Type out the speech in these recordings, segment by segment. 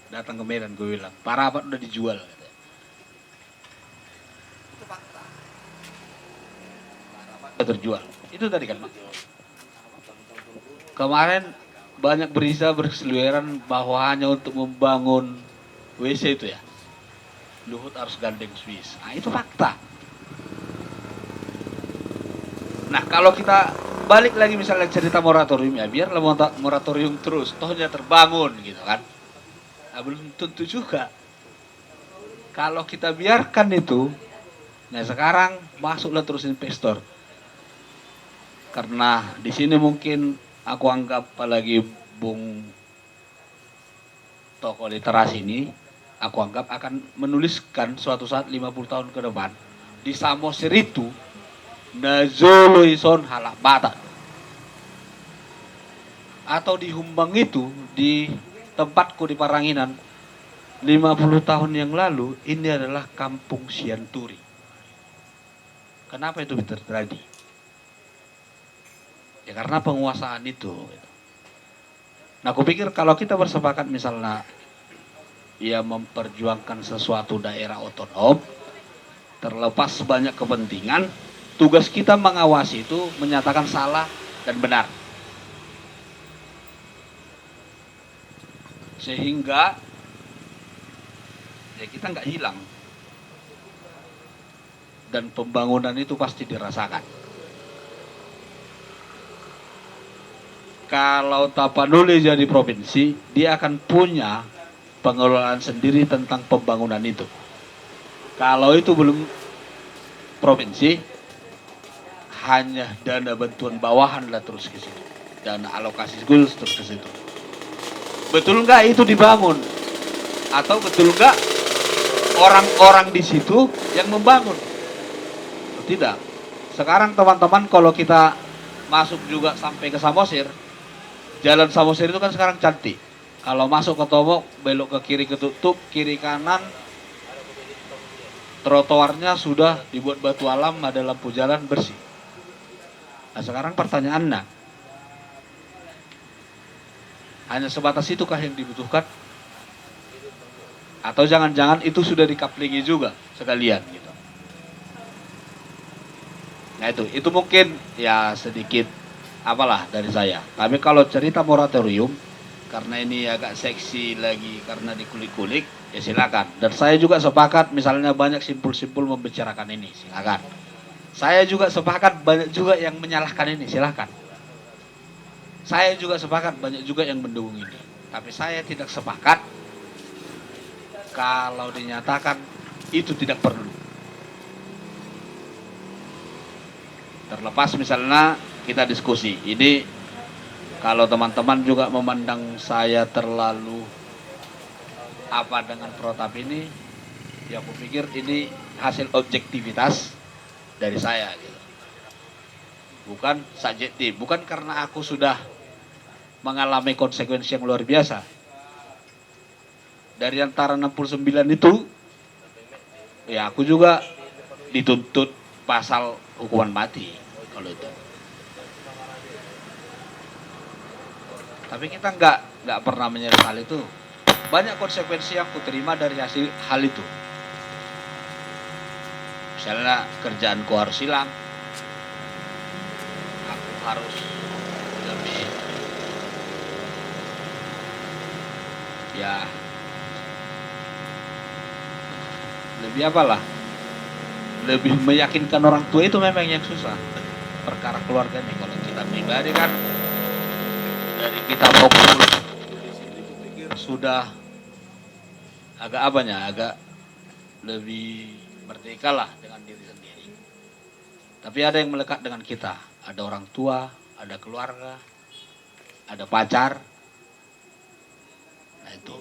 Datang ke Medan, gue bilang, Pak Rapat udah dijual. Itu fakta. Pak Rapat udah terjual. Itu tadi kan, Pak. Kemarin banyak berita berseliweran bahwa hanya untuk membangun WC itu ya, Luhut harus gandeng Swiss. Nah itu fakta. Nah kalau kita balik lagi misalnya cerita moratorium ya, biarlah moratorium terus, tohnya terbangun gitu kan. Nah, belum tentu juga. Kalau kita biarkan itu, nah sekarang masuklah terus investor. Karena di sini mungkin aku anggap apalagi Bung tokoh literasi ini, aku anggap akan menuliskan suatu saat 50 tahun ke depan di Samosir itu Nazuluison halak bata, atau di Humbang itu di tempatku di Paranginan 50 tahun yang lalu ini adalah kampung Sianturi. Kenapa itu terjadi? Ya karena penguasaan itu. Nah aku pikir kalau kita bersepakat misalnya ia memperjuangkan sesuatu daerah otonom, terlepas banyak kepentingan, tugas kita mengawasi itu menyatakan salah dan benar. Sehingga ya kita nggak hilang. Dan pembangunan itu pasti dirasakan. Kalau Tapanuli jadi provinsi, dia akan punya pengelolaan sendiri tentang pembangunan itu. Kalau itu belum provinsi, hanya dana bantuan bawahan lah terus ke situ. Dana alokasi schools terus ke situ. Betul nggak itu dibangun? Atau betul nggak orang-orang di situ yang membangun? Tidak. Sekarang teman-teman kalau kita masuk juga sampai ke Samosir, jalan Samosir itu kan sekarang cantik. Kalau masuk ke Tomok, belok ke kiri ketutup, kiri kanan, trotoarnya sudah dibuat batu alam, ada lampu jalan bersih. Nah sekarang pertanyaannya, hanya sebatas itukah yang dibutuhkan? Atau jangan-jangan itu sudah dikaplingi juga sekalian gitu. Nah itu mungkin ya sedikit apalah dari saya. Tapi kalau cerita moratorium, karena ini agak seksi lagi karena dikulik-kulik, ya silakan. Dan saya juga sepakat misalnya banyak simpul-simpul membicarakan ini, silakan. Saya juga sepakat banyak juga yang menyalahkan ini, silakan. Saya juga sepakat banyak juga yang mendukung ini. Tapi saya tidak sepakat kalau dinyatakan itu tidak perlu. Terlepas misalnya kita diskusi, ini kalau teman-teman juga memandang saya terlalu apa dengan protap ini, ya aku pikir ini hasil objektivitas dari saya gitu. Bukan subjektif, bukan karena aku sudah mengalami konsekuensi yang luar biasa. Dari antara 69 itu, ya aku juga dituntut pasal hukuman mati kalau itu. Tapi kita nggak pernah menyesal itu. Banyak konsekuensi yang aku terima dari hasil hal itu. Misalnya kerjaanku harus hilang, aku harus lebih ya lebih apalah, lebih meyakinkan orang tua itu memang yang susah. Perkara keluarga nih kalau kita pribadi kan dari kita mau pikir sudah agak apanya, agak lebih merdeka lah dengan diri sendiri. Tapi ada yang melekat dengan kita, ada orang tua, ada keluarga, ada pacar. Nah itu.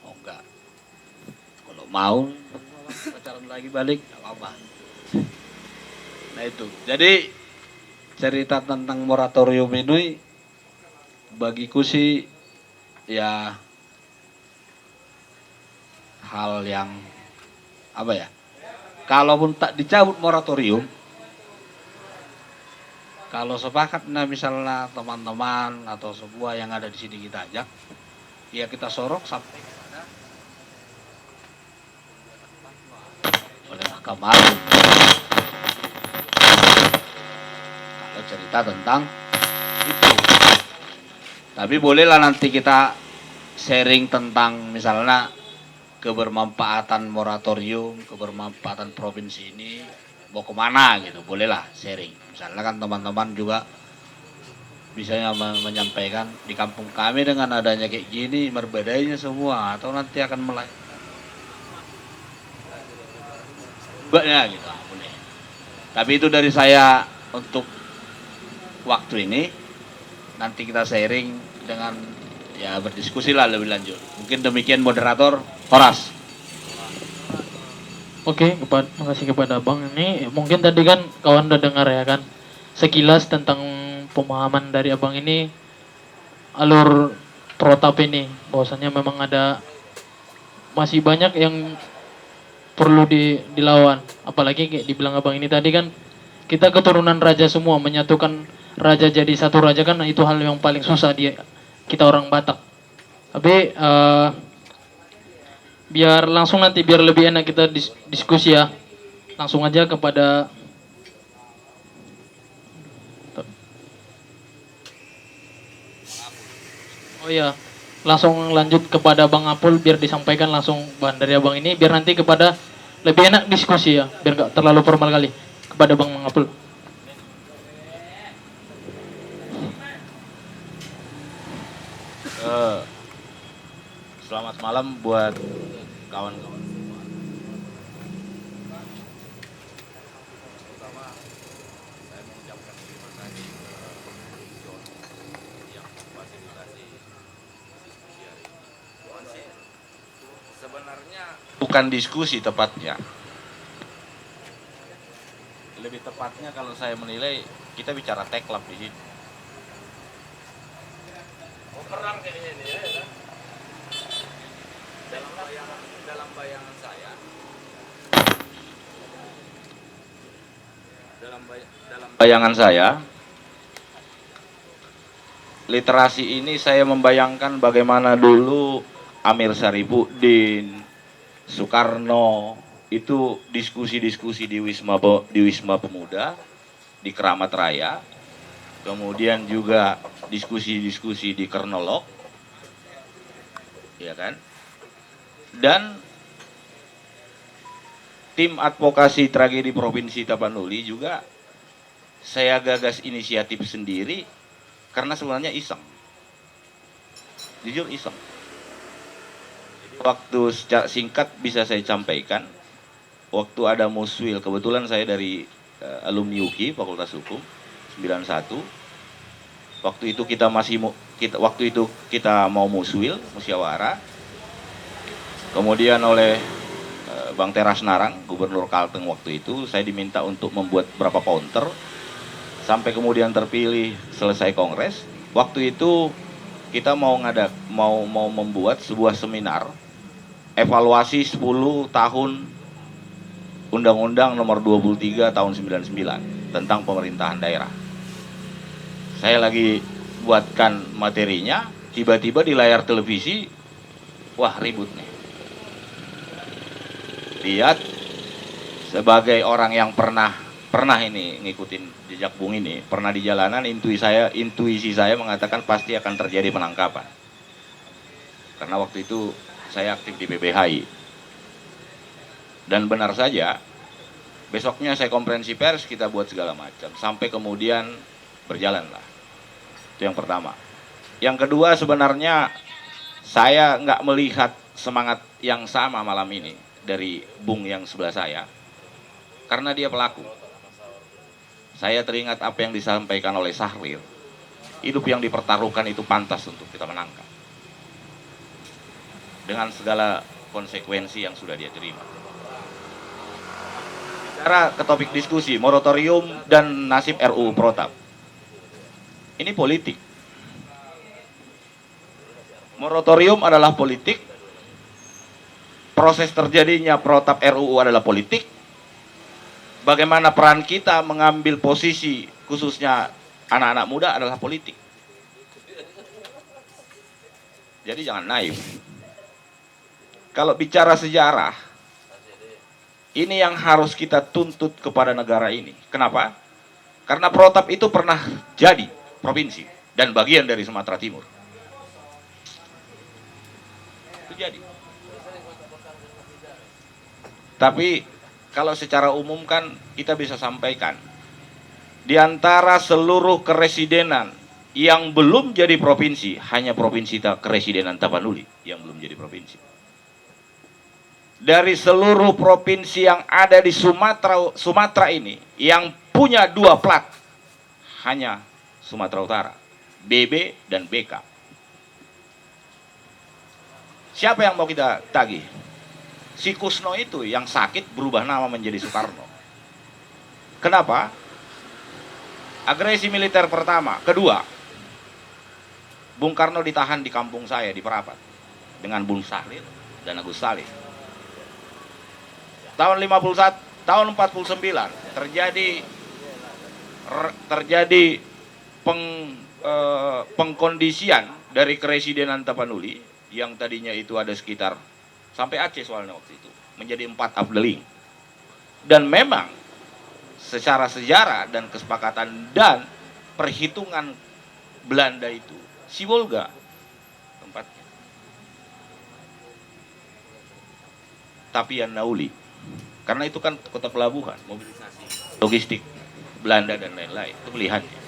Oh enggak. Kalau mau pacaran lagi balik, nggak apa-apa. Nah itu. Jadi cerita tentang moratorium ini bagiku sih ya hal yang apa ya? Kalaupun tak dicabut moratorium, kalau sepakat nah misalnya teman-teman atau sebuah yang ada di sini kita ajak, ya kita sorok sampai oleh Mahkamah Agung. Kalau cerita tentang itu, tapi bolehlah nanti kita sharing tentang misalnya kebermanfaatan moratorium, kebermanfaatan provinsi ini mau kemana gitu, bolehlah sharing. Misalnya kan teman-teman juga bisa menyampaikan di kampung kami dengan adanya kayak gini berbedanya semua, atau nanti akan mulai banyak gitu, boleh. Tapi itu dari saya untuk waktu ini, nanti kita sharing dengan ya berdiskusi lah lebih lanjut. Mungkin demikian moderator Horas. Oke, makasih kepada Bang. Ini mungkin tadi kan kawan udah dengar ya kan sekilas tentang pemahaman dari Abang ini alur protap ini, bahwasannya memang ada masih banyak yang perlu dilawan. Apalagi kayak dibilang Abang ini tadi kan kita keturunan raja semua, menyatukan raja jadi satu raja kan itu hal yang paling susah dia kita orang Batak. Tapi biar langsung nanti biar lebih enak kita diskusi ya. Langsung aja kepada Oh iya, langsung lanjut kepada Bang Apul biar disampaikan langsung bahan dari Abang ini biar nanti kepada lebih enak diskusi ya, biar nggak terlalu formal kali. Kepada Bang Apul. Selamat malam buat kawan-kawan semua. Pertama, saya mengucapkan terima kasih ke John yang memfasilitasi diskusi hari ini. Sebenarnya bukan diskusi tepatnya. Lebih tepatnya kalau saya menilai kita bicara teklap di sini. Perang ini ya. Dalam bayangan saya, dalam bayangan saya, literasi ini saya membayangkan bagaimana dulu Amir Syarifuddin, Soekarno itu diskusi-diskusi di Wisma Pemuda, di Keramat Raya, kemudian juga diskusi-diskusi di Kernolok, ya kan? Dan tim advokasi tragedi Provinsi Tapanuli juga saya gagas inisiatif sendiri karena sebenarnya iseng. Jujur iseng. Jadi waktu secara singkat bisa saya sampaikan, waktu ada muswil, kebetulan saya dari alumni UKI Fakultas Hukum 91. Waktu itu kita mau muswil, musyawarah. Kemudian oleh Bang Teras Narang, Gubernur Kalteng waktu itu, saya diminta untuk membuat beberapa counter. Sampai kemudian terpilih selesai kongres. Waktu itu kita mau membuat sebuah seminar evaluasi 10 tahun Undang-Undang Nomor 23 Tahun 99 tentang pemerintahan daerah. Saya lagi buatkan materinya, tiba-tiba di layar televisi, wah ribut nih. Lihat, sebagai orang yang pernah ini ngikutin jejak Bung ini, pernah di jalanan, intuisi saya mengatakan pasti akan terjadi penangkapan. Karena waktu itu saya aktif di PBHI. Dan benar saja, besoknya saya konferensi pers, kita buat segala macam. Sampai kemudian berjalanlah. Itu yang pertama. Yang kedua, sebenarnya saya nggak melihat semangat yang sama malam ini dari Bung yang sebelah saya, karena dia pelaku. Saya teringat apa yang disampaikan oleh Sahrir, hidup yang dipertaruhkan itu pantas untuk kita menangkap dengan segala konsekuensi yang sudah dia terima. Bicara ke topik diskusi moratorium dan nasib RUU Protap, ini politik. Moratorium adalah politik, proses terjadinya protap RUU adalah politik. Bagaimana peran kita mengambil posisi khususnya anak-anak muda adalah politik. Jadi jangan naif. Kalau bicara sejarah, ini yang harus kita tuntut kepada negara ini. Kenapa? Karena Protap itu pernah jadi provinsi dan bagian dari Sumatera Timur. Itu jadi. Tapi kalau secara umum kan kita bisa sampaikan, di antara seluruh keresidenan yang belum jadi provinsi, hanya provinsi keresidenan Tapanuli yang belum jadi provinsi. Dari seluruh provinsi yang ada di Sumatera ini, yang punya 2 plat, hanya Sumatera Utara, BB dan BK. Siapa yang mau kita tagih? Si Kusno itu yang sakit berubah nama menjadi Soekarno. Kenapa? Agresi militer pertama. Kedua, Bung Karno ditahan di kampung saya di Perapat dengan Bung Sahlil dan Agus Salim. Tahun 49 terjadi pengkondisian dari keresidenan Tapanuli yang tadinya itu ada sekitar sampai Aceh soalnya waktu itu menjadi 4 Afdeling. Dan memang secara sejarah dan kesepakatan dan perhitungan Belanda itu Sibolga tempatnya. Tapian Nauli. Karena itu kan kota pelabuhan, mobilisasi, logistik Belanda dan lain-lain, itu pilihannya.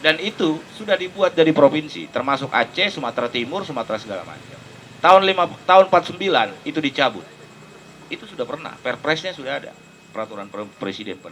Dan itu sudah dibuat dari provinsi, termasuk Aceh, Sumatera Timur, Sumatera segala macam. Tahun 49 itu dicabut. Itu sudah pernah, perpresnya sudah ada, peraturan presiden pada